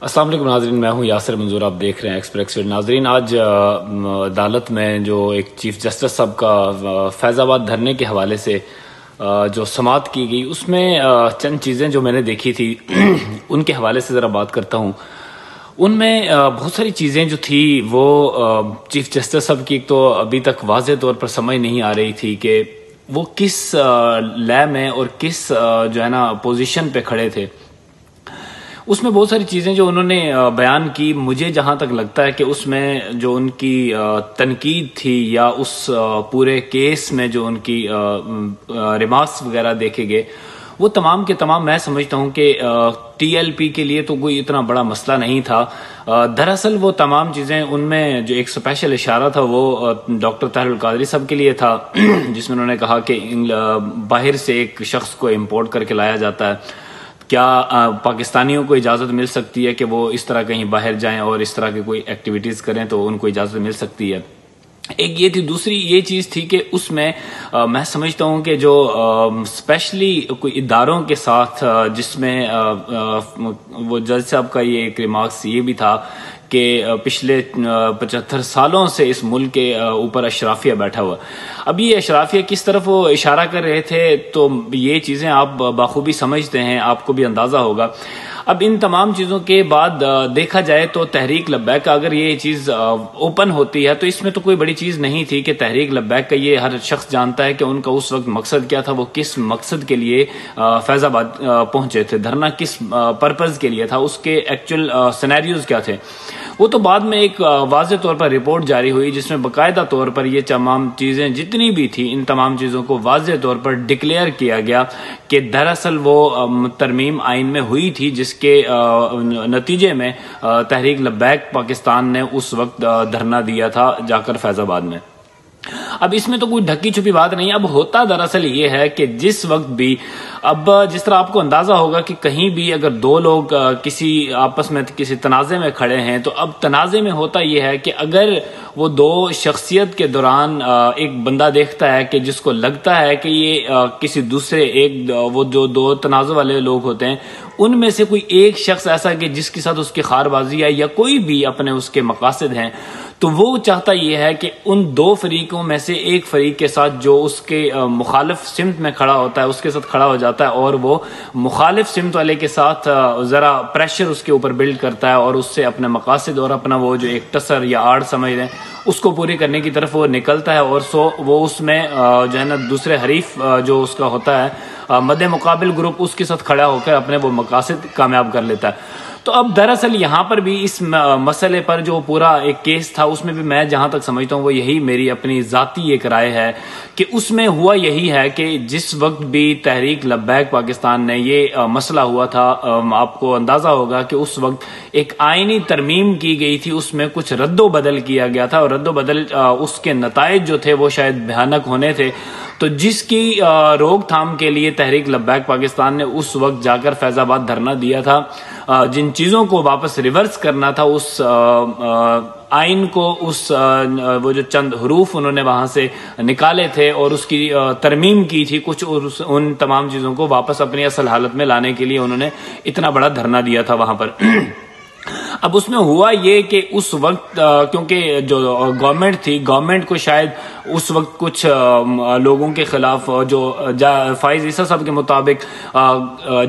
السلام علیکم ناظرین، میں ہوں یاسر منظور، آپ دیکھ رہے ہیں ایکسپریس ویڈ۔ ناظرین، آج عدالت میں جو ایک چیف جسٹس صاحب کا فیض آباد دھرنے کے حوالے سے جو سماعت کی گئی، اس میں چند چیزیں جو میں نے دیکھی تھی ان کے حوالے سے ذرا بات کرتا ہوں۔ ان میں بہت ساری چیزیں جو تھی وہ چیف جسٹس صاحب کی ایک تو ابھی تک واضح طور پر سمجھ نہیں آ رہی تھی کہ وہ کس لے میں اور کس جو ہے نا پوزیشن پہ کھڑے تھے۔ اس میں بہت ساری چیزیں جو انہوں نے بیان کی، مجھے جہاں تک لگتا ہے کہ اس میں جو ان کی تنقید تھی یا اس پورے کیس میں جو ان کی ریمارکس وغیرہ دیکھے گئے، وہ تمام کے تمام میں سمجھتا ہوں کہ ٹی ایل پی کے لیے تو کوئی اتنا بڑا مسئلہ نہیں تھا۔ دراصل وہ تمام چیزیں ان میں جو ایک اسپیشل اشارہ تھا وہ ڈاکٹر طاہر القادری صاحب کے لیے تھا، جس میں انہوں نے کہا کہ باہر سے ایک شخص کو امپورٹ کر کے لایا جاتا ہے، کیا پاکستانیوں کو اجازت مل سکتی ہے کہ وہ اس طرح کہیں باہر جائیں اور اس طرح کی کوئی ایکٹیویٹیز کریں، تو ان کو اجازت مل سکتی ہے۔ ایک یہ تھی۔ دوسری یہ چیز تھی کہ اس میں میں سمجھتا ہوں کہ جو اسپیشلی کوئی اداروں کے ساتھ جس میں وہ جج صاحب کا یہ ایک ریمارکس یہ بھی تھا کہ پچھلے 75 سالوں سے اس ملک کے اوپر اشرافیہ بیٹھا ہوا۔ اب یہ اشرافیہ کس طرف وہ اشارہ کر رہے تھے، تو یہ چیزیں آپ بخوبی سمجھتے ہیں، آپ کو بھی اندازہ ہوگا۔ اب ان تمام چیزوں کے بعد دیکھا جائے تو تحریک لبیک کا اگر یہ چیز اوپن ہوتی ہے تو اس میں تو کوئی بڑی چیز نہیں تھی کہ تحریک لبیک کا یہ ہر شخص جانتا ہے کہ ان کا اس وقت مقصد کیا تھا، وہ کس مقصد کے لیے فیض آباد پہنچے تھے، دھرنا کس پرپز کے لیے تھا، اس کے ایکچوئل سینیریوز کیا تھے۔ وہ تو بعد میں ایک واضح طور پر رپورٹ جاری ہوئی جس میں باقاعدہ طور پر یہ تمام چیزیں جتنی بھی تھی، ان تمام چیزوں کو واضح طور پر ڈکلیئر کیا گیا کہ دراصل وہ ترمیم آئین میں ہوئی تھی، جس کے نتیجے میں تحریک لبیک پاکستان نے اس وقت دھرنا دیا تھا جا کر فیض آباد میں۔ اب اس میں تو کوئی ڈھکی چھپی بات نہیں۔ اب ہوتا دراصل یہ ہے کہ جس وقت بھی، اب جس طرح آپ کو اندازہ ہوگا کہ کہیں بھی اگر دو لوگ کسی آپس میں کسی تنازع میں کھڑے ہیں، تو اب تنازع میں ہوتا یہ ہے کہ اگر وہ دو شخصیت کے دوران ایک بندہ دیکھتا ہے کہ جس کو لگتا ہے کہ یہ کسی دوسرے ایک وہ جو دو تنازع والے لوگ ہوتے ہیں ان میں سے کوئی ایک شخص ایسا کہ جس کے ساتھ اس کی خار بازی ہے یا کوئی بھی اپنے اس کے مقاصد ہیں، تو وہ چاہتا یہ ہے کہ ان دو فریقوں میں سے ایک فریق کے ساتھ جو اس کے مخالف سمت میں کھڑا ہوتا ہے اس کے ساتھ کھڑا ہو جاتا ہے، اور وہ مخالف سمت والے کے ساتھ ذرا پریشر اس کے اوپر بلڈ کرتا ہے اور اس سے اپنے مقاصد اور اپنا وہ جو ایک ٹسر یا آڑ سمجھ رہے ہیں اس کو پوری کرنے کی طرف وہ نکلتا ہے، اور وہ اس میں جو ہے نا دوسرے حریف جو اس کا ہوتا ہے مد مقابل گروپ، اس کے ساتھ کھڑا ہو کر اپنے وہ مقاصد کامیاب کر لیتا ہے۔ تو اب دراصل یہاں پر بھی اس مسئلے پر جو پورا ایک کیس تھا، اس میں بھی میں جہاں تک سمجھتا ہوں وہ یہی میری اپنی ذاتی ایک رائے ہے کہ اس میں ہوا یہی ہے کہ جس وقت بھی تحریک لبیک پاکستان نے یہ مسئلہ ہوا تھا، آپ کو اندازہ ہوگا کہ اس وقت ایک آئینی ترمیم کی گئی تھی، اس میں کچھ رد و بدل کیا گیا تھا، اور رد و بدل اس کے نتائج جو تھے وہ شاید بھیانک ہونے تھے، تو جس کی روک تھام کے لیے تحریک لبیک پاکستان نے اس وقت جا کر فیض آباد دھرنا دیا تھا۔ جن چیزوں کو واپس ریورس کرنا تھا، اس آئین کو، اس وہ جو چند حروف انہوں نے وہاں سے نکالے تھے اور اس کی ترمیم کی تھی کچھ، اور ان تمام چیزوں کو واپس اپنی اصل حالت میں لانے کے لیے انہوں نے اتنا بڑا دھرنا دیا تھا وہاں پر۔ اب اس میں ہوا یہ کہ اس وقت کیونکہ جو گورنمنٹ تھی، گورنمنٹ کو شاید اس وقت کچھ لوگوں کے خلاف جو فائز عیسیٰ صاحب کے مطابق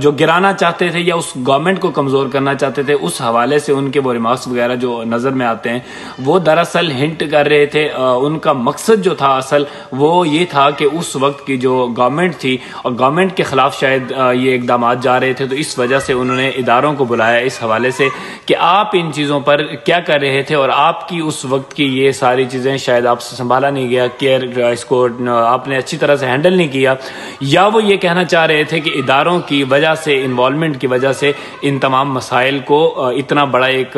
جو گرانا چاہتے تھے یا اس گورنمنٹ کو کمزور کرنا چاہتے تھے، اس حوالے سے ان کے وہ ریمارکس وغیرہ جو نظر میں آتے ہیں وہ دراصل ہنٹ کر رہے تھے۔ ان کا مقصد جو تھا اصل وہ یہ تھا کہ اس وقت کی جو گورنمنٹ تھی اور گورنمنٹ کے خلاف شاید یہ اقدامات جا رہے تھے، تو اس وجہ سے انہوں نے اداروں کو بلایا اس حوالے سے کہ آپ ان چیزوں پر کیا کر رہے تھے، اور آپ کی اس وقت کی یہ ساری چیزیں شاید آپ سے سنبھالا نہیں گیا، کیئر اس کو آپ نے اچھی طرح سے ہینڈل نہیں کیا، یا وہ یہ کہنا چاہ رہے تھے کہ اداروں کی وجہ سے، انوالومنٹ کی وجہ سے ان تمام مسائل کو اتنا بڑا ایک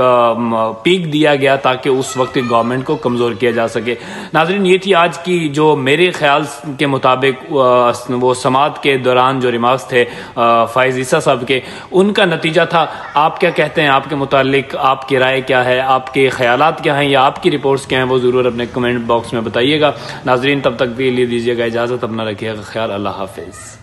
پیک دیا گیا تاکہ اس وقت گورنمنٹ کو کمزور کیا جا سکے۔ ناظرین، یہ تھی آج کی جو میرے خیال کے مطابق وہ سماعت کے دوران جو ریمارکس تھے فائز عیسیٰ صاحب کے، ان کا نتیجہ تھا۔ آپ کیا کہتے ہیں؟ آپ کے متعلق آپ کی رائے کیا ہے؟ آپ کے خیالات کیا ہیں یا آپ کی رپورٹس کیا ہیں؟ وہ ضرور اپنے کمنٹ باکس میں بتائیے گا۔ ناظرین، تب تک کے لیے دیجیے گا اجازت، اپنا رکھیے گا خیال، اللہ حافظ۔